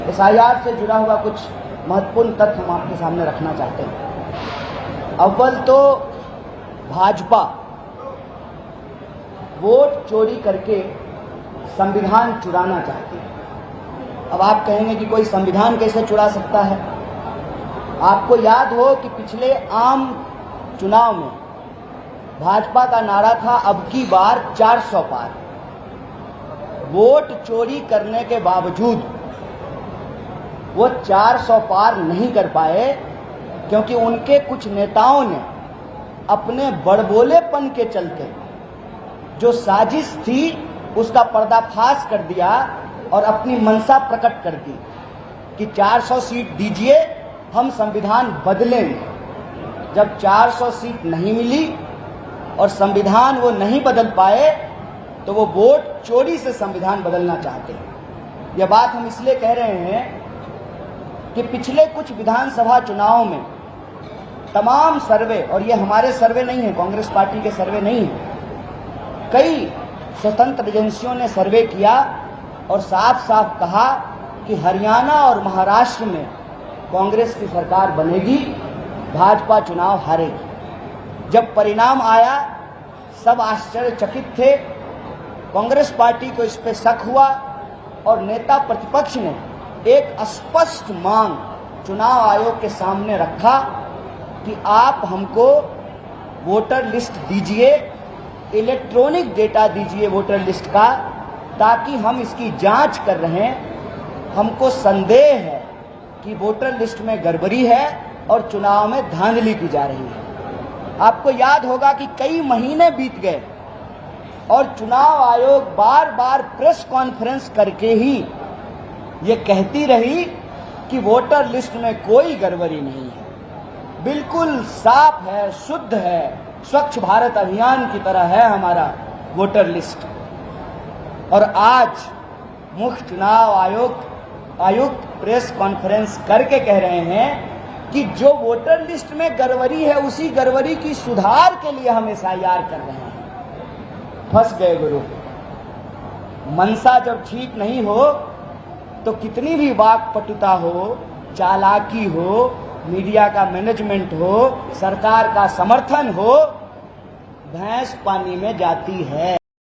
SIR से जुड़ा हुआ कुछ महत्वपूर्ण तथ्य हम आपके सामने रखना चाहते हैं। अव्वल तो भाजपा वोट चोरी करके संविधान चुराना चाहती है। अब आप कहेंगे कि कोई संविधान कैसे चुरा सकता है। आपको याद हो कि पिछले आम चुनाव में भाजपा का नारा था अब की बार 400 पार। वोट चोरी करने के बावजूद वो 400 पार नहीं कर पाए, क्योंकि उनके कुछ नेताओं ने अपने बड़बोलेपन के चलते जो साजिश थी उसका पर्दाफाश कर दिया और अपनी मंशा प्रकट कर दी कि 400 सीट दीजिए, हम संविधान बदलेंगे। जब 400 सीट नहीं मिली और संविधान वो नहीं बदल पाए तो वो वोट चोरी से संविधान बदलना चाहते हैं। यह बात हम इसलिए कह रहे हैं कि पिछले कुछ विधानसभा चुनावों में तमाम सर्वे, और ये हमारे सर्वे नहीं है, कांग्रेस पार्टी के सर्वे नहीं है, कई स्वतंत्र एजेंसियों ने सर्वे किया और साफ साफ कहा कि हरियाणा और महाराष्ट्र में कांग्रेस की सरकार बनेगी, भाजपा चुनाव हारेगी। जब परिणाम आया सब आश्चर्यचकित थे। कांग्रेस पार्टी को इस पे शक हुआ और नेता प्रतिपक्ष ने एक स्पष्ट मांग चुनाव आयोग के सामने रखा कि आप हमको वोटर लिस्ट दीजिए, इलेक्ट्रॉनिक डेटा दीजिए वोटर लिस्ट का, ताकि हम इसकी जांच कर रहे हैं। हमको संदेह है कि वोटर लिस्ट में गड़बड़ी है और चुनाव में धांधली की जा रही है। आपको याद होगा कि कई महीने बीत गए और चुनाव आयोग बार बार प्रेस कॉन्फ्रेंस करके ही ये कहती रही कि वोटर लिस्ट में कोई गड़बड़ी नहीं है, बिल्कुल साफ है, शुद्ध है, स्वच्छ भारत अभियान की तरह है हमारा वोटर लिस्ट। और आज मुख्य चुनाव आयुक्त प्रेस कॉन्फ्रेंस करके कह रहे हैं कि जो वोटर लिस्ट में गड़बड़ी है उसी गड़बड़ी की सुधार के लिए हम एसआईआर कर रहे हैं। फंस गए गुरु। मनसा जब ठीक नहीं हो तो कितनी भी वाक्पटुता हो, चालाकी हो, मीडिया का मैनेजमेंट हो, सरकार का समर्थन हो, भैंस पानी में जाती है।